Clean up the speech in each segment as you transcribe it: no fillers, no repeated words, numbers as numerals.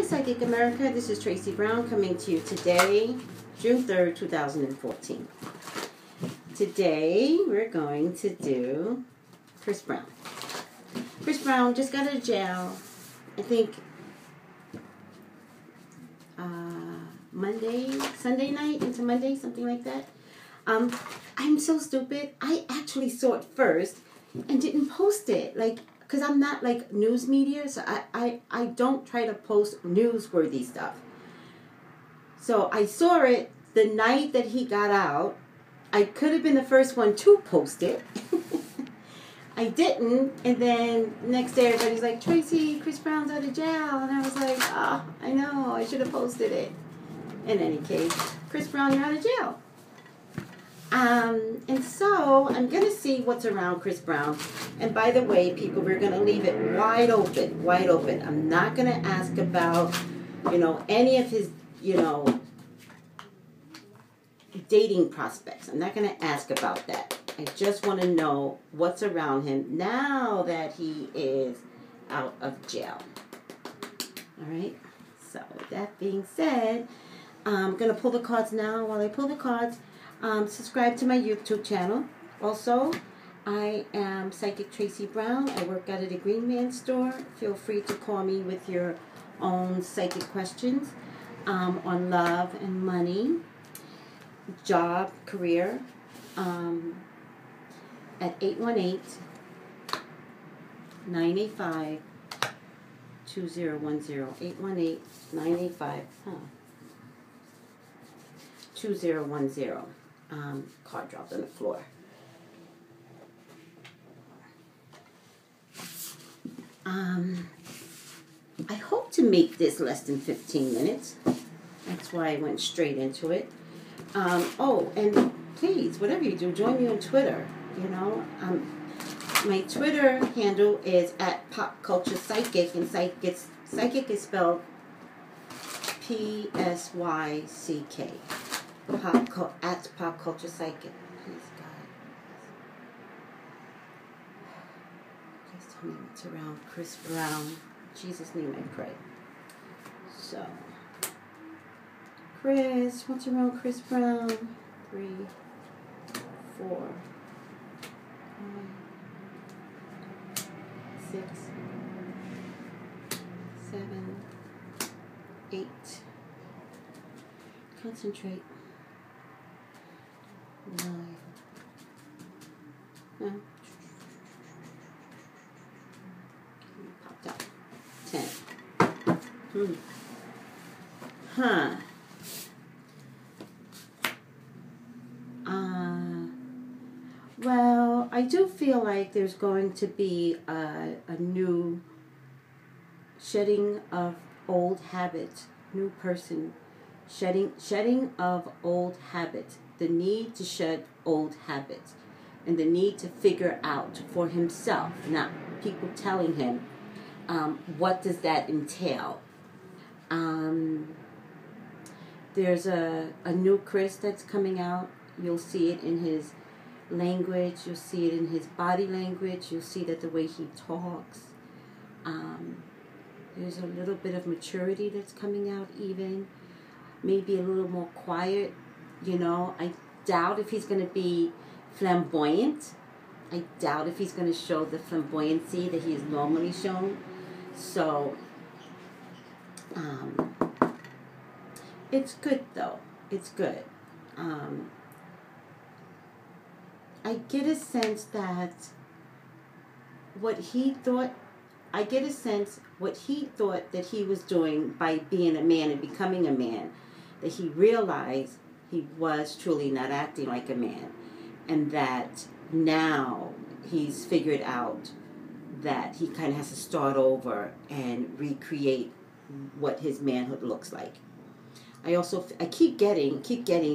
Hi, Psychic America. This is Tracy Brown coming to you today, June 3rd, 2014. Today, we're going to do Chris Brown. Chris Brown just got out of jail, I think, Sunday night into Monday, something like that. I'm so stupid. I actually saw it first and didn't post it, because I'm not like news media, so I don't try to post newsworthy stuff. So I saw it the night that he got out. I could have been the first one to post it. I didn't, and then next day everybody's like, Tracy, Chris Brown's out of jail, and I was like, oh, I know, I should have posted it. In any case, Chris Brown, you're out of jail. And so I'm going to see what's around Chris Brown. And by the way, people, we're going to leave it wide open, wide open. I'm not going to ask about, any of his, dating prospects. I'm not going to ask about that. I just want to know what's around him now that he is out of jail. All right. So with that being said, I'm going to pull the cards now. While I pull the cards, subscribe to my YouTube channel. Also, I am Psychic Tracy Brown. I work out at a Green Man store. Feel free to call me with your own psychic questions on love and money, job, career, at 818-985-2010. 818-985, 2010. Card dropped on the floor. I hope to make this less than 15 minutes. That's why I went straight into it. Oh, and please, whatever you do, join me on Twitter. My Twitter handle is @PopCulturePsychic, and psychic is spelled P-S-Y-C-K. @PopCulturePsychic. Please, God. Please tell me what's around Chris Brown. In Jesus' name I pray. So, Chris, what's around Chris Brown? 3, 4, 5, 6, 7, 8. Concentrate. 9. No. Popped up. 10. Huh. Well, I do feel like there's going to be a new shedding of old habits, new person, shedding of old habits, the need to shed old habits, and the need to figure out for himself, not people telling him, what does that entail. There's a new Chris that's coming out. You'll see it in his language, you'll see it in his body language, you'll see that the way he talks. There's a little bit of maturity that's coming out even. Maybe a little more quiet, I doubt if he's going to be flamboyant. I doubt if he's going to show the flamboyancy that he is normally shown. So, it's good though. It's good. I get a sense that what he thought that he was doing by being a man and becoming a man, that he realized he was truly not acting like a man, and that now he's figured out that he kind of has to start over and recreate what his manhood looks like. I keep getting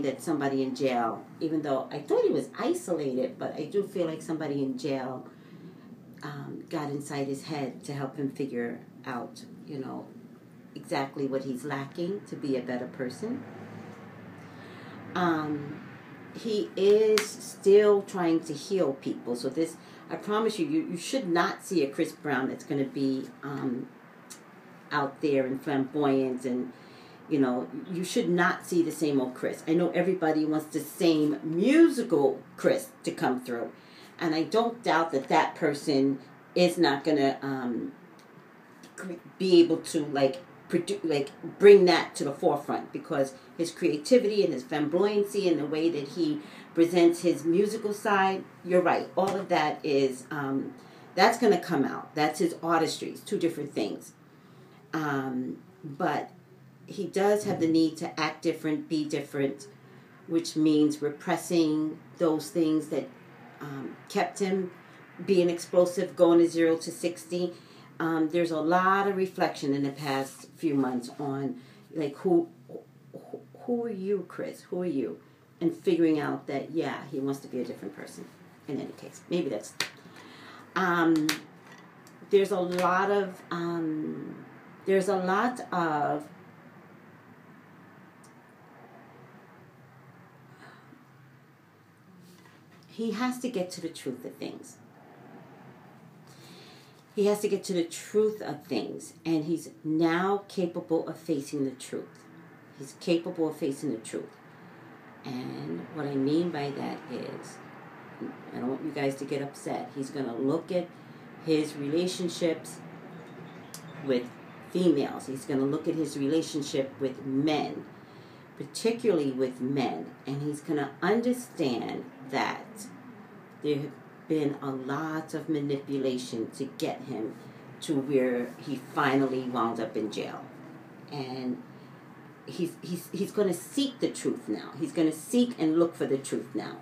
that somebody in jail, even though I thought he was isolated, but I do feel like somebody in jail got inside his head to help him figure out, exactly what he's lacking to be a better person. He is still trying to heal people. So this, I promise you, you should not see a Chris Brown that's going to be out there and flamboyant, and you know, you should not see the same old Chris. I know everybody wants the same musical Chris to come through, and I don't doubt that that person is not gonna be able to bring that to the forefront, because his creativity and his flamboyancy and the way that he presents his musical side, you're right, all of that is that's going to come out. That's his artistry. It's two different things. But he does have the need to act different, be different, which means repressing those things that kept him being explosive, going to 0 to 60. There's a lot of reflection in the past few months on, like, who are you, Chris? Who are you? And figuring out that, yeah, he wants to be a different person. In any case, maybe that's. There's a lot of. He has to get to the truth of things. He has to get to the truth of things, and he's now capable of facing the truth. He's capable of facing the truth. And what I mean by that is, I don't want you guys to get upset. He's going to look at his relationships with females. He's going to look at his relationship with men, particularly with men. And he's going to understand that there have been a lot of manipulation to get him to where he finally wound up in jail. And he's going to seek the truth now. He's going to seek and look for the truth now.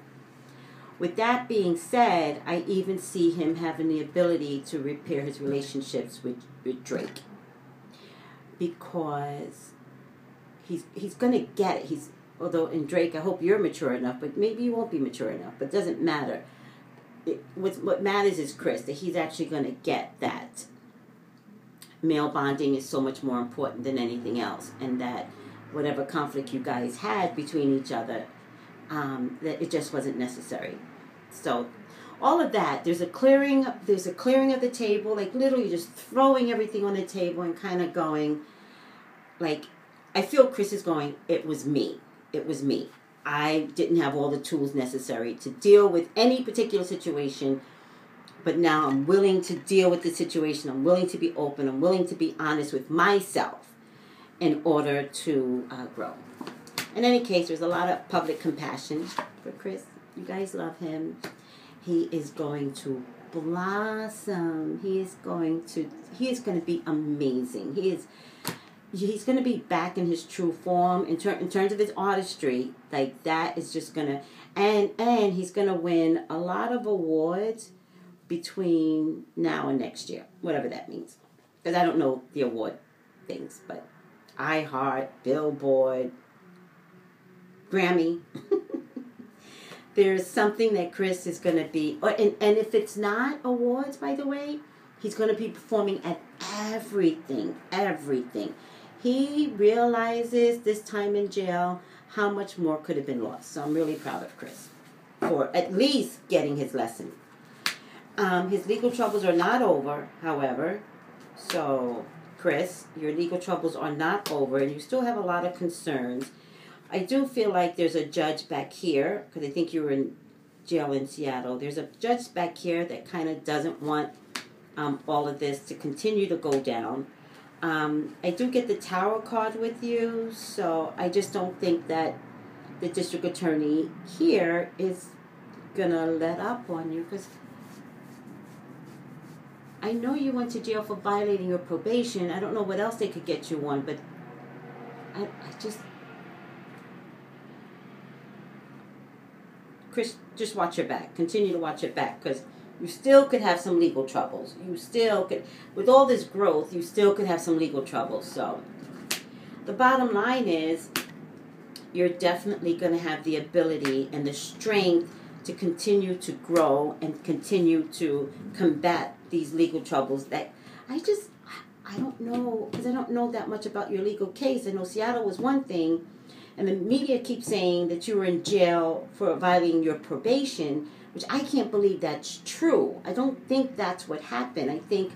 With that being said, I even see him having the ability to repair his relationships with Drake, because he's going to get it. Although in Drake, I hope you're mature enough, but maybe you won't be mature enough. But it doesn't matter. What matters is Chris, that he's actually going to get that male bonding is so much more important than anything else, and that whatever conflict you guys had between each other, that it just wasn't necessary. So all of that, there's a clearing of the table, like literally just throwing everything on the table and kind of going, like, I feel Chris is going, it was me. I didn't have all the tools necessary to deal with any particular situation, but now I'm willing to deal with the situation. I'm willing to be open. I'm willing to be honest with myself in order to grow. In any case, there's a lot of public compassion for Chris. You guys love him. He is going to blossom. He is going to be amazing. He's going to be back in his true form in terms of his artistry. Like, that is just going to, and he's going to win a lot of awards between now and next year, whatever that means. Because I don't know the award things, but iHeart, Billboard, Grammy. There's something that Chris is going to be, and if it's not awards, by the way, he's going to be performing at everything. He realizes this time in jail how much more could have been lost. So I'm really proud of Chris for at least getting his lesson. His legal troubles are not over, however. So, Chris, your legal troubles are not over, and you still have a lot of concerns. I do feel like there's a judge back here, because I think you were in jail in Seattle. There's a judge back here that kind of doesn't want all of this to continue to go down. I do get the Tower card with you, so I just don't think that the district attorney here is going to let up on you, because I know you went to jail for violating your probation. I don't know what else they could get you on, but I just... Chris, just watch your back. Continue to watch your back, because you still could have some legal troubles. You still could, with all this growth, you still could have some legal troubles. So, the bottom line is, you're definitely going to have the ability and the strength to continue to grow and continue to combat these legal troubles that I don't know, because I don't know that much about your legal case. I know Seattle was one thing, and the media keeps saying that you were in jail for violating your probation, which I can't believe that's true. I don't think that's what happened. I think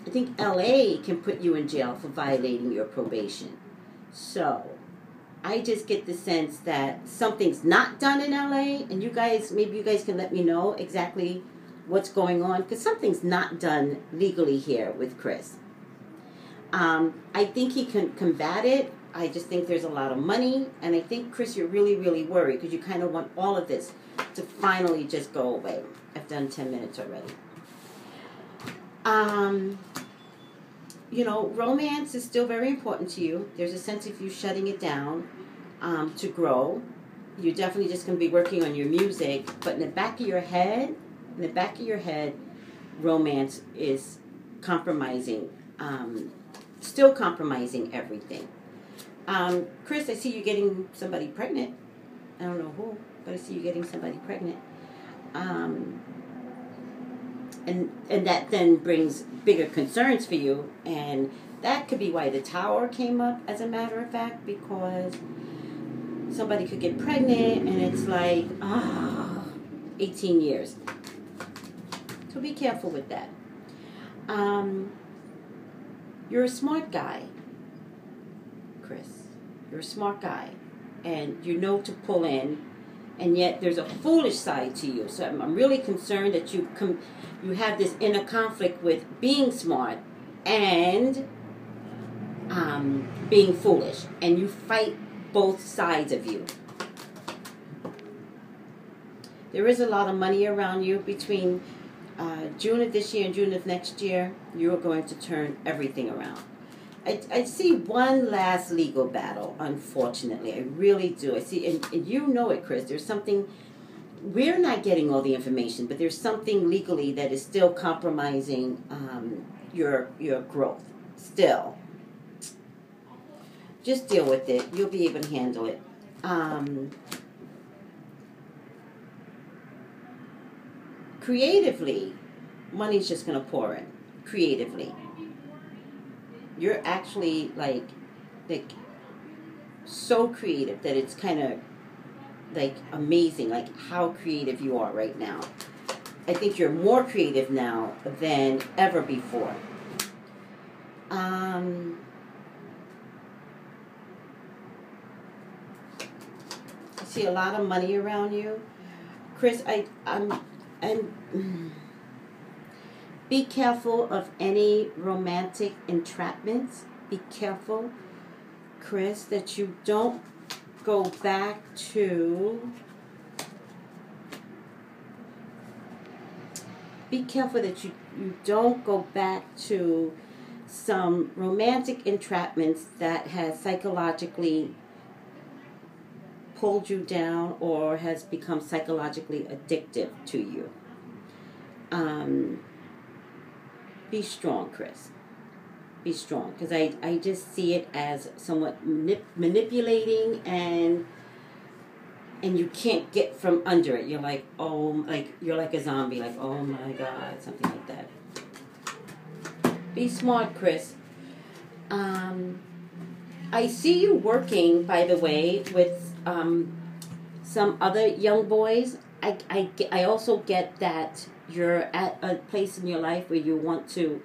I think LA can put you in jail for violating your probation. So I just get the sense that something's not done in LA, and you guys, maybe you guys can let me know exactly what's going on, because something's not done legally here with Chris. I think he can combat it. I just think there's a lot of money, and I think, Chris, you're really, really worried because you kind of want all of this to finally just go away. I've done 10 minutes already. You know, romance is still very important to you. There's a sense of you shutting it down to grow. You're definitely just going to be working on your music, but in the back of your head, romance is compromising, still compromising everything. Chris, I see you getting somebody pregnant. I don't know who, but I see you getting somebody pregnant. And that then brings bigger concerns for you, and that could be why the tower came up, as a matter of fact, because somebody could get pregnant, and it's like, 18 years. So be careful with that. You're a smart guy, Chris. You're a smart guy, and you know to pull in, and yet there's a foolish side to you. So I'm really concerned that you have this inner conflict with being smart and being foolish, and you fight both sides of you. There is a lot of money around you. Between June of this year and June of next year, you're going to turn everything around. I see one last legal battle, unfortunately. I really do. I see, and you know it, Chris. There's something, we're not getting all the information, but there's something legally that is still compromising your growth. Still. Just deal with it. You'll be able to handle it. Creatively, money's just going to pour in. Creatively. You're actually like so creative that it's kind of like amazing, like how creative you are right now. I think you're more creative now than ever before. I see a lot of money around you, Chris. Be careful of any romantic entrapments. Be careful, Chris, that you don't go back to... Be careful that you don't go back to some romantic entrapments that has psychologically pulled you down or has become psychologically addictive to you. Be strong, Chris. Be strong, because I just see it as somewhat manipulating, and you can't get from under it. You're like, you're like a zombie, like, oh my God, something like that. Be smart, Chris. I see you working, by the way, with some other young boys. I also get that you're at a place in your life where you want to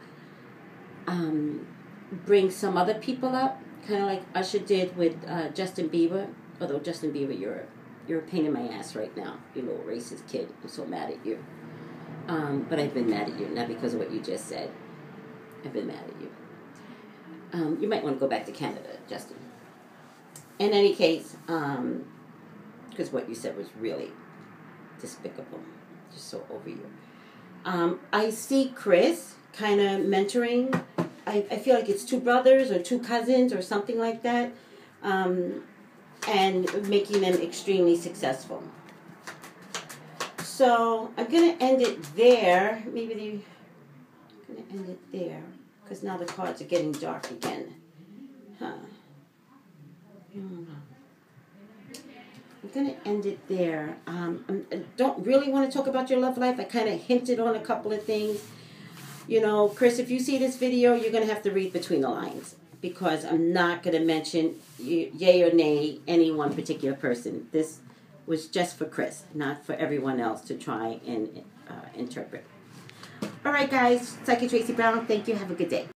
bring some other people up, kind of like Usher did with Justin Bieber. Although Justin Bieber, you're a pain in my ass right now, you little racist kid. I'm so mad at you. But I've been mad at you, not because of what you just said. I've been mad at you. You might want to go back to Canada, Justin. In any case, because what you said was really despicable. Just so over you. I see Chris kind of mentoring. I feel like it's two brothers or two cousins or something like that, and making them extremely successful. So I'm going to end it there. I'm going to end it there because now the cards are getting dark again. I'm going to end it there. I don't really want to talk about your love life. I kind of hinted on a couple of things. You know, Chris, if you see this video, you're going to have to read between the lines, because I'm not going to mention yay or nay any one particular person. This was just for Chris, not for everyone else to try and interpret. All right, guys. Psychic Tracy Brown. Thank you. Have a good day.